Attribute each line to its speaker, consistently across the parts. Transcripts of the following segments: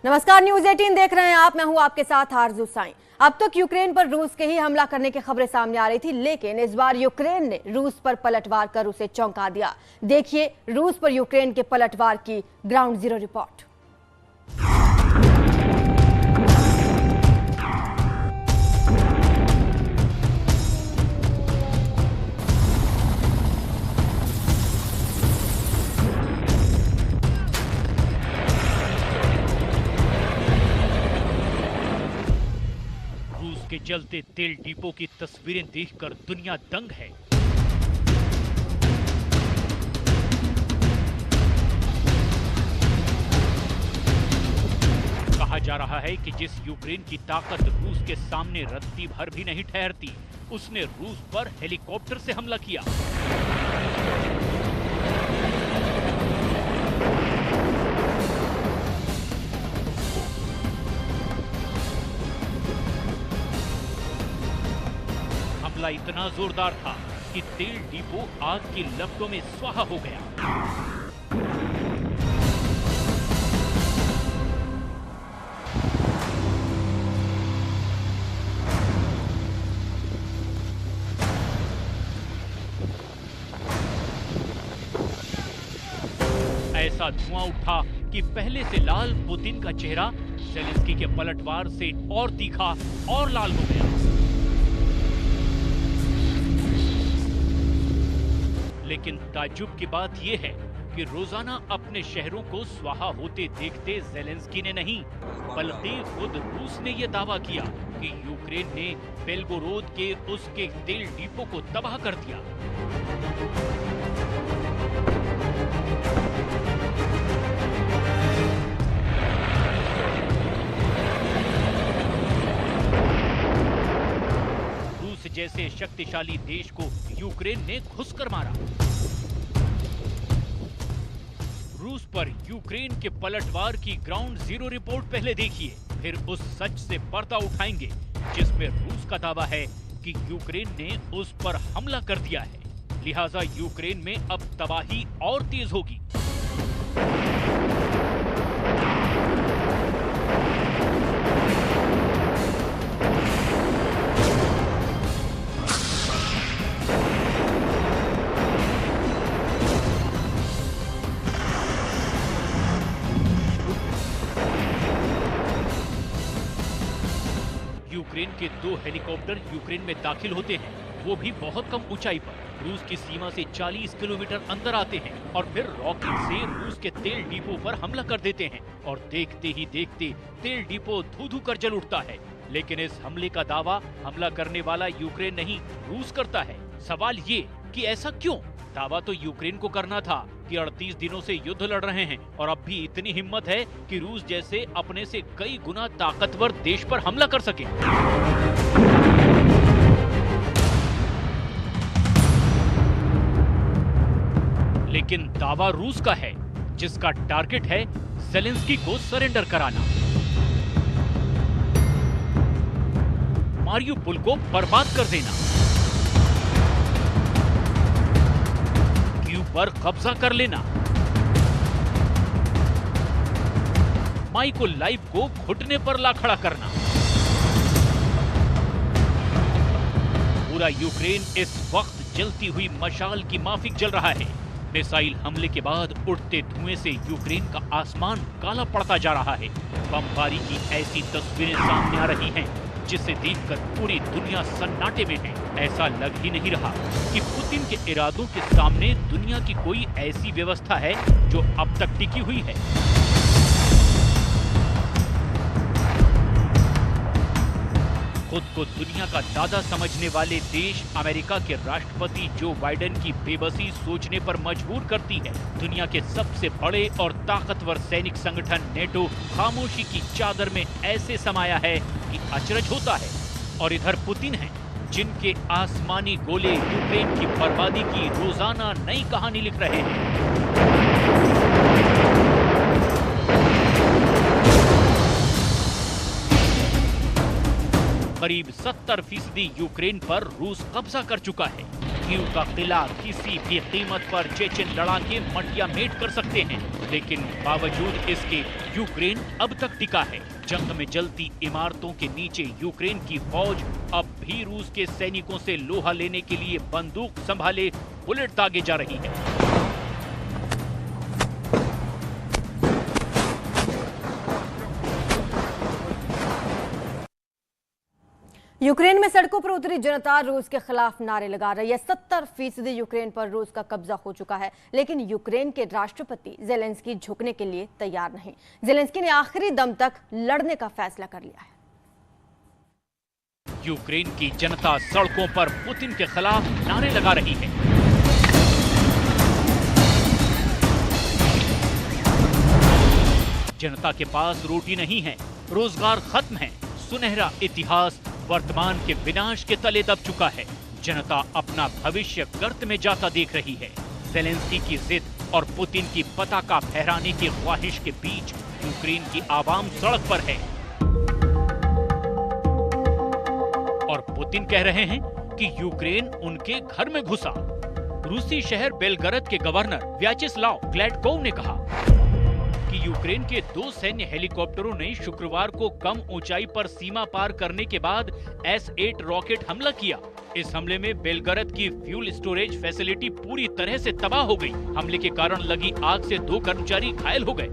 Speaker 1: नमस्कार, न्यूज 18 देख रहे हैं आप। मैं हूं आपके साथ आरजू साईं। अब तक यूक्रेन पर रूस के ही हमला करने की खबरें सामने आ रही थी, लेकिन इस बार यूक्रेन ने रूस पर पलटवार कर उसे चौंका दिया। देखिए रूस पर यूक्रेन के पलटवार की ग्राउंड जीरो रिपोर्ट।
Speaker 2: के जलते तेल डिपो की तस्वीरें देखकर दुनिया दंग है। कहा जा रहा है कि जिस यूक्रेन की ताकत रूस के सामने रत्ती भर भी नहीं ठहरती, उसने रूस पर हेलीकॉप्टर से हमला किया। हमला इतना जोरदार था कि तेल डिपो आग की लपटों में स्वाहा हो गया। ऐसा धुआं उठा कि पहले से लाल पुतिन का चेहरा ज़ेलेंस्की के पलटवार से और तीखा और लाल हो गया। लेकिन ताज्जुब की बात यह है कि रोजाना अपने शहरों को स्वाहा होते देखते ज़ेलेंस्की ने नहीं, बल्कि खुद रूस ने यह दावा किया कि यूक्रेन ने बेलगोरोद के उसके तेल डिपो को तबाह कर दिया। रूस जैसे शक्तिशाली देश को यूक्रेन ने घुसकर मारा। रूस पर यूक्रेन के पलटवार की ग्राउंड जीरो रिपोर्ट पहले देखिए, फिर उस सच से पर्दा उठाएंगे जिसमें रूस का दावा है कि यूक्रेन ने उस पर हमला कर दिया है, लिहाजा यूक्रेन में अब तबाही और तेज होगी। यूक्रेन के 2 हेलीकॉप्टर यूक्रेन में दाखिल होते हैं, वो भी बहुत कम ऊंचाई पर। रूस की सीमा से 40 किलोमीटर अंदर आते हैं और फिर रॉकेट से रूस के तेल डिपो पर हमला कर देते हैं और देखते ही देखते तेल डिपो धू-धू कर जल उठता है। लेकिन इस हमले का दावा हमला करने वाला यूक्रेन नहीं, रूस करता है। सवाल ये कि ऐसा क्यों? दावा तो यूक्रेन को करना था कि 38 दिनों से युद्ध लड़ रहे हैं और अब भी इतनी हिम्मत है कि रूस जैसे अपने से कई गुना ताकतवर देश पर हमला कर सके। लेकिन दावा रूस का है, जिसका टारगेट है ज़ेलेंस्की को सरेंडर कराना, मारियुपोल को बर्बाद कर देना, पर कब्जा कर लेना, माइकोलाइव को घुटने पर ला खड़ा करना। पूरा यूक्रेन इस वक्त जलती हुई मशाल की माफिक जल रहा है। मिसाइल हमले के बाद उठते धुएं से यूक्रेन का आसमान काला पड़ता जा रहा है। बमबारी की ऐसी तस्वीरें सामने आ रही हैं जिसे देखकर पूरी दुनिया सन्नाटे में है। ऐसा लग ही नहीं रहा कि पुतिन के इरादों के सामने दुनिया की कोई ऐसी व्यवस्था है जो अब तक टिकी हुई है। खुद को दुनिया का दादा समझने वाले देश अमेरिका के राष्ट्रपति जो बाइडेन की बेबसी सोचने पर मजबूर करती है। दुनिया के सबसे बड़े और ताकतवर सैनिक संगठन नेटो खामोशी की चादर में ऐसे समाया है कि अचरज होता है। और इधर पुतिन है, जिनके आसमानी गोले यूक्रेन की बर्बादी की रोजाना नई कहानी लिख रहे हैं। करीब 70% यूक्रेन पर रूस कब्जा कर चुका है। कीव का किला किसी भी कीमत पर चेचेन लड़ाके मटिया मेट कर सकते हैं, लेकिन बावजूद इसके यूक्रेन अब तक टिका है। जंग में जलती इमारतों के नीचे यूक्रेन की फौज अब भी रूस के सैनिकों से लोहा लेने के लिए बंदूक संभाले बुलेट दागे जा रही है।
Speaker 1: यूक्रेन में सड़कों पर उतरी जनता रूस के खिलाफ नारे लगा रही है। 70% यूक्रेन पर रूस का कब्जा हो चुका है, लेकिन यूक्रेन के राष्ट्रपति जेलेंस्की झुकने के लिए तैयार नहीं। जेलेंस्की ने आखिरी दम तक लड़ने का फैसला कर लिया है।
Speaker 2: यूक्रेन की जनता सड़कों पर पुतिन के खिलाफ नारे लगा रही है। जनता के पास रोटी नहीं है, रोजगार खत्म है, सुनहरा इतिहास वर्तमान के विनाश के तले दब चुका है। जनता अपना भविष्य गर्त में जाता देख रही है। जेलेंस्की की जिद और पुतिन की पताका फहराने की ख्वाहिश के बीच यूक्रेन की आवाम सड़क पर है और पुतिन कह रहे हैं कि यूक्रेन उनके घर में घुसा। रूसी शहर बेलगरद के गवर्नर व्याचेस्लाव ग्लैडकोव ने कहा कि यूक्रेन के 2 सैन्य हेलीकॉप्टरों ने शुक्रवार को कम ऊंचाई पर सीमा पार करने के बाद S-8 रॉकेट हमला किया। इस हमले में बेलगरद की फ्यूल स्टोरेज फैसिलिटी पूरी तरह से तबाह हो गई। हमले के कारण लगी आग से 2 कर्मचारी घायल हो गए।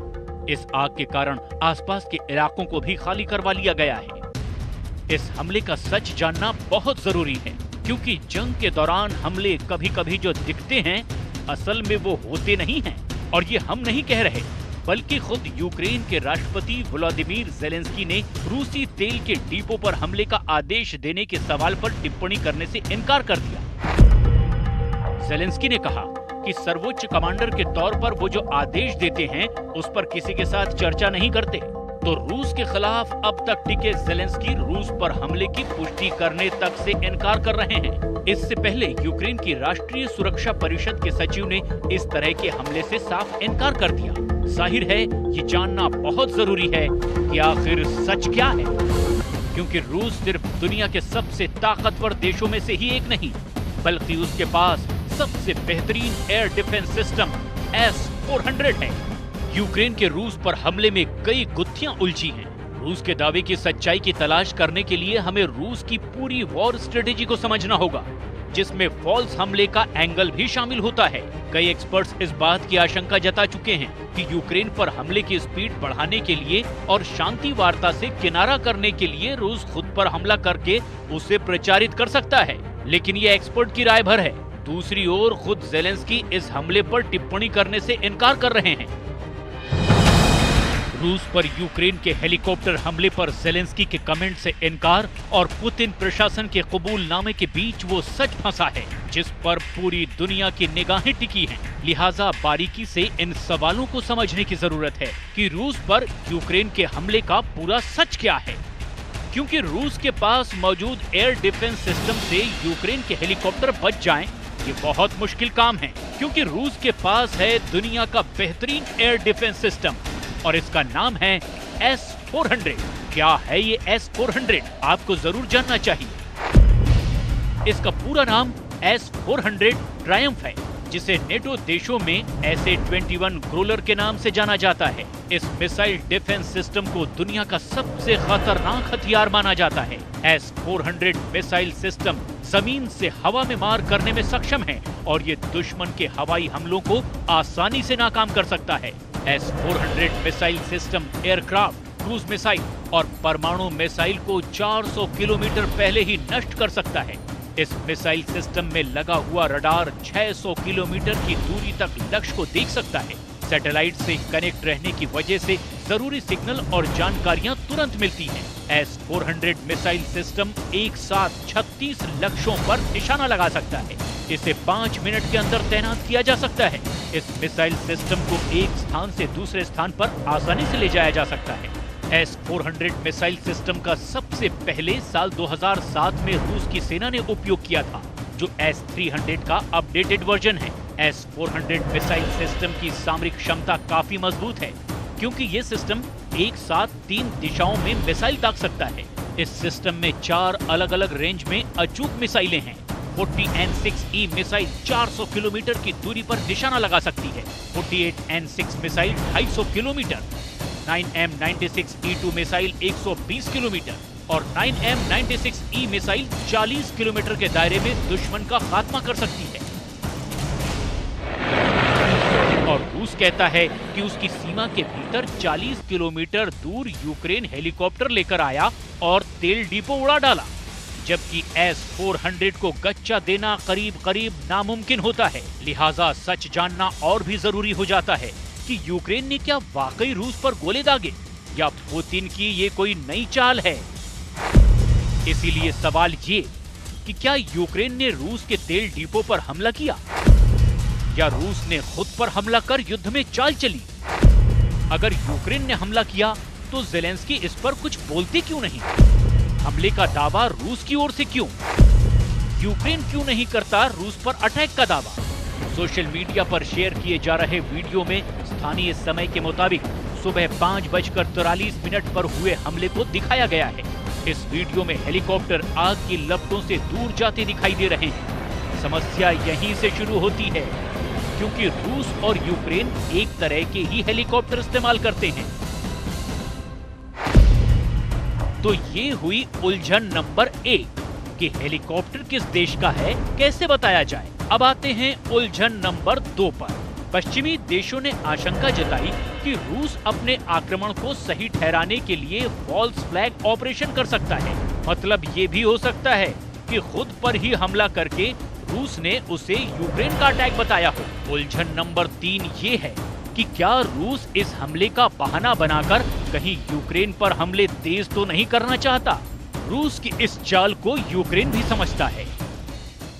Speaker 2: इस आग के कारण आसपास के इलाकों को भी खाली करवा लिया गया है। इस हमले का सच जानना बहुत जरूरी है, क्योंकि जंग के दौरान हमले कभी कभी जो दिखते हैं असल में वो होते नहीं हैं। और ये हम नहीं कह रहे, बल्कि खुद यूक्रेन के राष्ट्रपति व्लादिमीर जेलेंस्की ने रूसी तेल के डिपो पर हमले का आदेश देने के सवाल पर टिप्पणी करने से इनकार कर दिया। जेलेंस्की ने कहा कि सर्वोच्च कमांडर के तौर पर वो जो आदेश देते हैं उस पर किसी के साथ चर्चा नहीं करते। तो रूस के खिलाफ अब तक टिके जेलेंस्की रूस पर हमले की पुष्टि करने तक से इनकार कर रहे हैं। इससे पहले यूक्रेन की राष्ट्रीय सुरक्षा परिषद के सचिव ने इस तरह के हमले से साफ इनकार कर दिया। जाहिर है ये जानना बहुत जरूरी है कि आखिर सच क्या है, क्योंकि रूस सिर्फ दुनिया के सबसे ताकतवर देशों में से ही एक नहीं, बल्कि उसके पास सबसे बेहतरीन एयर डिफेंस सिस्टम S-400 है। यूक्रेन के रूस पर हमले में कई गुत्थियां उलझी हैं। रूस के दावे की सच्चाई की तलाश करने के लिए हमें रूस की पूरी वॉर स्ट्रेटेजी को समझना होगा, जिसमें फॉल्स हमले का एंगल भी शामिल होता है। कई एक्सपर्ट्स इस बात की आशंका जता चुके हैं कि यूक्रेन पर हमले की स्पीड बढ़ाने के लिए और शांति वार्ता से किनारा करने के लिए रूस खुद पर हमला करके उसे प्रचारित कर सकता है, लेकिन ये एक्सपर्ट की राय भर है। दूसरी ओर खुद जेलेंस्की इस हमले पर टिप्पणी करने से इनकार कर रहे हैं। रूस पर यूक्रेन के हेलीकॉप्टर हमले पर जेलेंस्की के कमेंट से इनकार और पुतिन प्रशासन के कबूलनामे के बीच वो सच फंसा है जिस पर पूरी दुनिया की निगाहें टिकी हैं। लिहाजा बारीकी से इन सवालों को समझने की जरूरत है कि रूस पर यूक्रेन के हमले का पूरा सच क्या है, क्योंकि रूस के पास मौजूद एयर डिफेंस सिस्टम से यूक्रेन के हेलीकॉप्टर बच जाएं, ये बहुत मुश्किल काम है, क्योंकि रूस के पास है दुनिया का बेहतरीन एयर डिफेंस सिस्टम और इसका नाम है S-400। क्या है ये S-400? आपको जरूर जानना चाहिए। इसका पूरा नाम S-400 ट्रायम्फ है, जिसे नेटो देशों में SA-21 ग्रोलर के नाम से जाना जाता है। इस मिसाइल डिफेंस सिस्टम को दुनिया का सबसे खतरनाक हथियार माना जाता है। S-400 मिसाइल सिस्टम जमीन से हवा में मार करने में सक्षम है और ये दुश्मन के हवाई हमलों को आसानी से नाकाम कर सकता है। S-400 missile system aircraft, cruise missile और परमाणु मिसाइल को 400 किलोमीटर पहले ही नष्ट कर सकता है। इस मिसाइल सिस्टम में लगा हुआ रडार 600 किलोमीटर की दूरी तक लक्ष्य को देख सकता है। सैटेलाइट से कनेक्ट रहने की वजह से जरूरी सिग्नल और जानकारियां तुरंत मिलती हैं। S-400 मिसाइल सिस्टम एक साथ 36 लक्ष्यों पर निशाना लगा सकता है। इसे 5 मिनट के अंदर तैनात किया जा सकता है। इस मिसाइल सिस्टम को एक स्थान से दूसरे स्थान पर आसानी से ले जाया जा सकता है। S-400 मिसाइल सिस्टम का सबसे पहले साल 2007 में रूस की सेना ने उपयोग किया था, जो S-300 का अपडेटेड वर्जन है। S-400 मिसाइल सिस्टम की सामरिक क्षमता काफी मजबूत है, क्योंकि ये सिस्टम एक साथ 3 दिशाओं में मिसाइल दाग सकता है। इस सिस्टम में 4 अलग अलग रेंज में अचूक मिसाइलें हैं। 40N6E मिसाइल 400 किलोमीटर की दूरी पर निशाना लगा सकती है। 48N6 missile 250 kilometre, 9M96E2 missile 120 kilometre और 9M96E मिसाइल 40 किलोमीटर के दायरे में दुश्मन का खात्मा कर सकती है। और रूस कहता है कि उसकी सीमा के भीतर 40 किलोमीटर दूर यूक्रेन हेलीकॉप्टर लेकर आया और तेल डिपो उड़ा डाला, जबकि S-400 को गच्चा देना करीब करीब नामुमकिन होता है। लिहाजा सच जानना और भी जरूरी हो जाता है कि यूक्रेन ने क्या वाकई रूस पर गोले दागे या पुतिन की ये कोई नई चाल है। इसीलिए सवाल ये कि क्या यूक्रेन ने रूस के तेल डिपो पर हमला किया या रूस ने खुद पर हमला कर युद्ध में चाल चली? अगर यूक्रेन ने हमला किया तो ज़ेलेंस्की इस पर कुछ बोलते क्यों नहीं? हमले का दावा रूस की ओर से क्यों? यूक्रेन क्यों नहीं करता रूस पर अटैक का दावा? सोशल मीडिया पर शेयर किए जा रहे वीडियो में स्थानीय समय के मुताबिक सुबह 5:43 पर हुए हमले को दिखाया गया है। इस वीडियो में हेलीकॉप्टर आग की लपटों से दूर जाते दिखाई दे रहे हैं। समस्या यहीं से शुरू होती है, क्योंकि रूस और यूक्रेन एक तरह के ही हेलीकॉप्टर इस्तेमाल करते हैं। तो ये हुई उलझन नंबर 1 कि हेलीकॉप्टर किस देश का है, कैसे बताया जाए। अब आते हैं उलझन नंबर 2 पर। पश्चिमी देशों ने आशंका जताई कि रूस अपने आक्रमण को सही ठहराने के लिए फॉल्स फ्लैग ऑपरेशन कर सकता है। मतलब ये भी हो सकता है कि खुद पर ही हमला करके रूस ने उसे यूक्रेन का अटैक बताया हो। उलझन नंबर 3 ये है कि क्या रूस इस हमले का बहाना बनाकर कहीं यूक्रेन पर हमले तेज तो नहीं करना चाहता? रूस की इस चाल को यूक्रेन भी समझता है।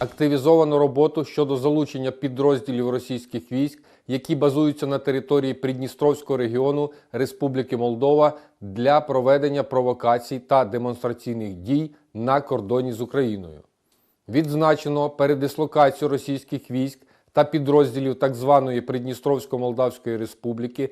Speaker 3: Активізовано роботу щодо залучення підрозділів російських військ, які базуються на території Придністровського регіону Республіки Молдова для проведення провокацій та демонстраційних дій на кордоні з Україною. Відзначено передислокацію російських військ та підрозділів так званої Придністровсько-Молдавської Республіки.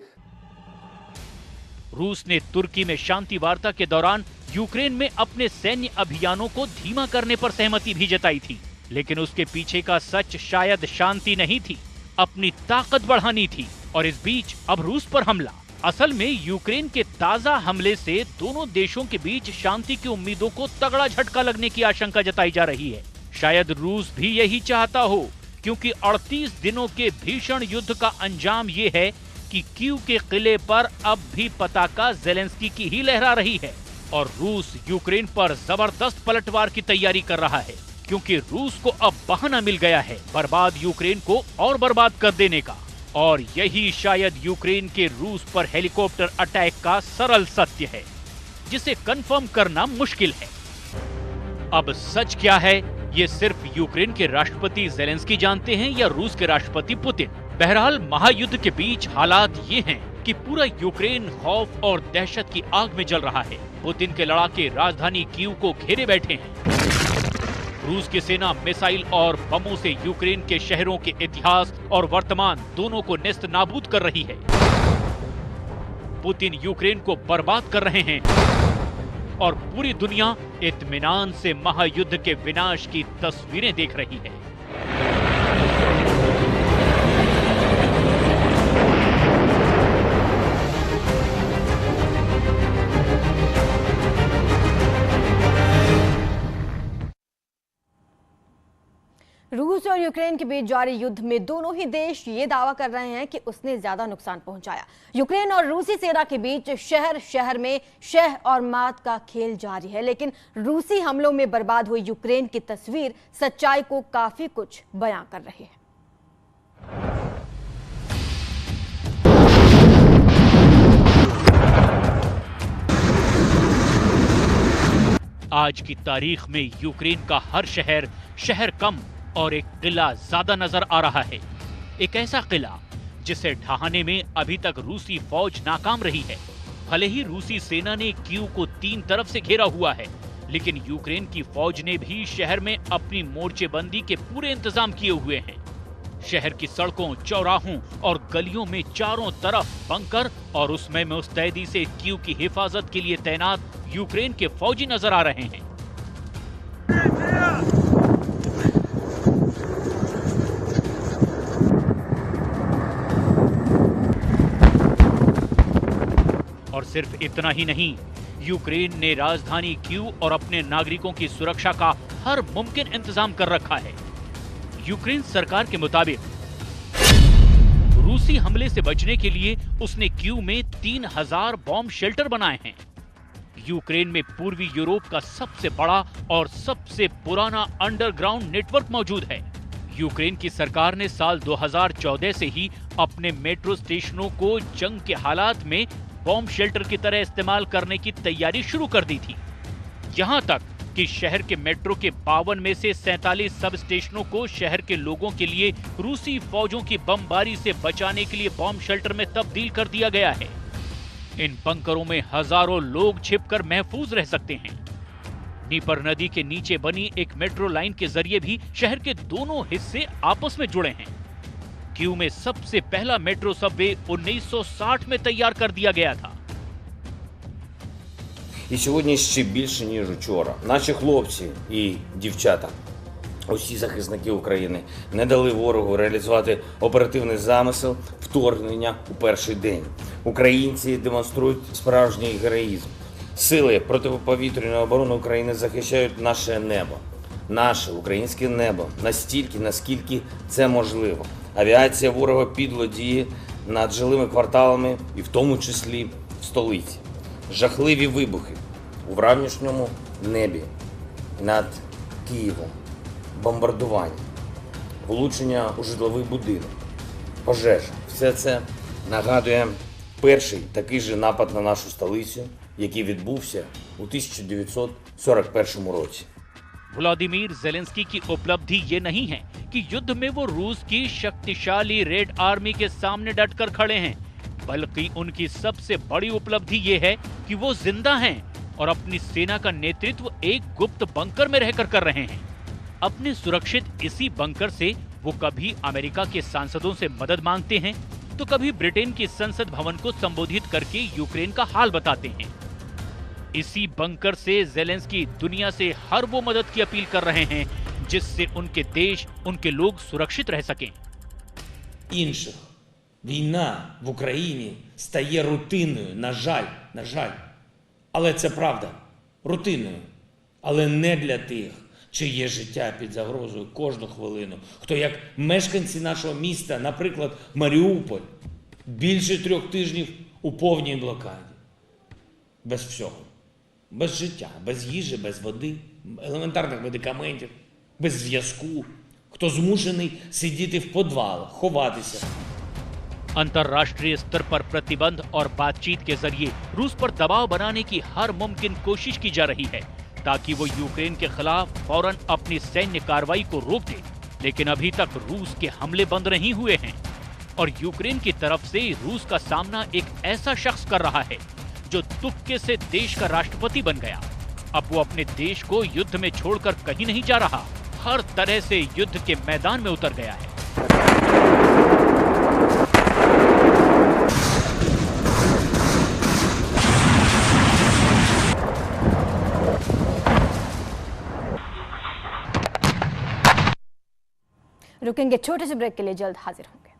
Speaker 2: रूस ने तुर्की में शांति वार्ता के दौरान यूक्रेन में अपने सैन्य अभियानों को धीमा करने पर सहमति भी जताई थी, लेकिन उसके पीछे का सच शायद शांति नहीं थी, अपनी ताकत बढ़ानी थी। और इस बीच अब रूस पर हमला। असल में यूक्रेन के ताजा हमले से दोनों देशों के बीच शांति की उम्मीदों को तगड़ा झटका लगने की आशंका जताई जा रही है। शायद रूस भी यही चाहता हो, क्योंकि 38 दिनों के भीषण युद्ध का अंजाम ये है कि कीव के किले पर अब भी पताका ज़ेलेंस्की की ही लहरा रही है और रूस यूक्रेन पर जबरदस्त पलटवार की तैयारी कर रहा है, क्योंकि रूस को अब बहाना मिल गया है बर्बाद यूक्रेन को और बर्बाद कर देने का। और यही शायद यूक्रेन के रूस पर हेलीकॉप्टर अटैक का सरल सत्य है, जिसे कंफर्म करना मुश्किल है। अब सच क्या है, ये सिर्फ यूक्रेन के राष्ट्रपति ज़ेलेंस्की जानते हैं या रूस के राष्ट्रपति पुतिन। बहरहाल महायुद्ध के बीच हालात ये हैं कि पूरा यूक्रेन खौफ और दहशत की आग में जल रहा है। पुतिन के लड़ाके राजधानी कीव को घेरे बैठे हैं। रूस की सेना मिसाइल और बमों से यूक्रेन के शहरों के इतिहास और वर्तमान दोनों को नेस्त नाबूद कर रही है। पुतिन यूक्रेन को बर्बाद कर रहे हैं और पूरी दुनिया इत्मीनान से महायुद्ध के विनाश की तस्वीरें देख रही है।
Speaker 1: रूस और यूक्रेन के बीच जारी युद्ध में दोनों ही देश ये दावा कर रहे हैं कि उसने ज्यादा नुकसान पहुंचाया। यूक्रेन और रूसी सेना के बीच शहर शहर में शह और मात का खेल जारी है, लेकिन रूसी हमलों में बर्बाद हुई यूक्रेन की तस्वीर सच्चाई को काफी कुछ बयां कर रही है।
Speaker 2: आज की तारीख में यूक्रेन का हर शहर कम और एक किला ज्यादा नजर आ रहा है। एक ऐसा किला जिसे ढहाने में अभी तक रूसी फौज नाकाम रही है। भले ही रूसी सेना ने कीव को 3 तरफ से घेरा हुआ है, लेकिन यूक्रेन की फौज ने भी शहर में अपनी मोर्चेबंदी के पूरे इंतजाम किए हुए हैं। शहर की सड़कों, चौराहों और गलियों में चारों तरफ बंकर और उसमें मुस्तैदी से कीव की हिफाजत के लिए तैनात यूक्रेन के फौजी नजर आ रहे हैं। और सिर्फ इतना ही नहीं, यूक्रेन ने राजधानी कीव और अपने नागरिकों की सुरक्षा का हर मुमकिन इंतजाम कर रखा है। यूक्रेन सरकार के मुताबिक रूसी हमले से बचने के लिए उसने कीव में 3000 बॉम्ब शेल्टर बनाए हैं। यूक्रेन में पूर्वी यूरोप का सबसे बड़ा और सबसे पुराना अंडरग्राउंड नेटवर्क मौजूद है। यूक्रेन की सरकार ने साल 2014 से ही अपने मेट्रो स्टेशनों को जंग के हालात में बॉम्ब शेल्टर की तरह इस्तेमाल करने की तैयारी शुरू कर दी थी। यहां तक कि शहर के मेट्रो के 52 में से 47 सब स्टेशनों को शहर के लोगों के लिए रूसी फौजों की बमबारी से बचाने के लिए बॉम्ब शेल्टर में तब्दील कर दिया गया है। इन बंकरों में हजारों लोग छिपकर महफूज रह सकते हैं। नीपर नदी के नीचे बनी एक मेट्रो लाइन के जरिए भी शहर के दोनों हिस्से आपस में जुड़े हैं। कीव में सबसे पहला मेट्रो सबवे 1960 में तैयार कर दिया गया था।
Speaker 4: І сьогодні ще більше, ніж вчора. Наші хлопці і дівчата, усі захисники України, не дали ворогу реалізувати оперативний замисел вторгнення у перший день. Українці демонструють справжній героїзм. Сили протиповітряної оборони України захищають наше небо. Наше українське небо настільки, наскільки це можливо. Авіація ворога підло діє над жилими кварталами і в тому числі в столиці. Жахливі вибухи у вранішньому небі над Києвом, бомбардування, влучення у житловий будинок, пожежа. Все це нагадує перший такий же напад на нашу столицю, який відбувся у 1941 році.
Speaker 2: व्लादिमीर जेलेंस्की की उपलब्धि ये नहीं है कि युद्ध में वो रूस की शक्तिशाली रेड आर्मी के सामने डटकर खड़े हैं, बल्कि उनकी सबसे बड़ी उपलब्धि ये है कि वो जिंदा हैं और अपनी सेना का नेतृत्व एक गुप्त बंकर में रहकर कर रहे हैं। अपने सुरक्षित इसी बंकर से वो कभी अमेरिका के सांसदों से मदद मांगते हैं तो कभी ब्रिटेन की संसद भवन को संबोधित करके यूक्रेन का हाल बताते हैं। इसी बंकर से जेलेंस्की दुनिया से हर वो मदद की अपील कर रहे हैं जिससे उनके देश, उनके लोग सुरक्षित रह सकें।
Speaker 5: Інших. Війна в Україні стає рутинною, на жаль. Але це правда, рутинною. Але не для тих, чиє життя під загрозою кожну хвилину. Хто як мешканці нашого міста, наприклад, Маріуполь, більше 3 тижнів у повній блокаді. Без всього. Без життя, без їжі, без води, елементарних медикаментів, без зв'язку. Хто змушений сидіти в підвалах, ховатися.
Speaker 2: अंतर्राष्ट्रीय स्तर पर प्रतिबंध और बातचीत के जरिए रूस पर दबाव बनाने की हर मुमकिन कोशिश की जा रही है ताकि वो यूक्रेन के खिलाफ फौरन अपनी सैन्य कार्रवाई को रोक दे। लेकिन अभी तक रूस के हमले बंद नहीं हुए हैं और यूक्रेन की तरफ से रूस का सामना एक ऐसा शख्स कर रहा है जो तुक्के से देश का राष्ट्रपति बन गया। अब वो अपने देश को युद्ध में छोड़कर कहीं नहीं जा रहा, हर तरह से युद्ध के मैदान में उतर गया है।
Speaker 1: रुकेंगे छोटे से ब्रेक के लिए, जल्द हाजिर होंगे।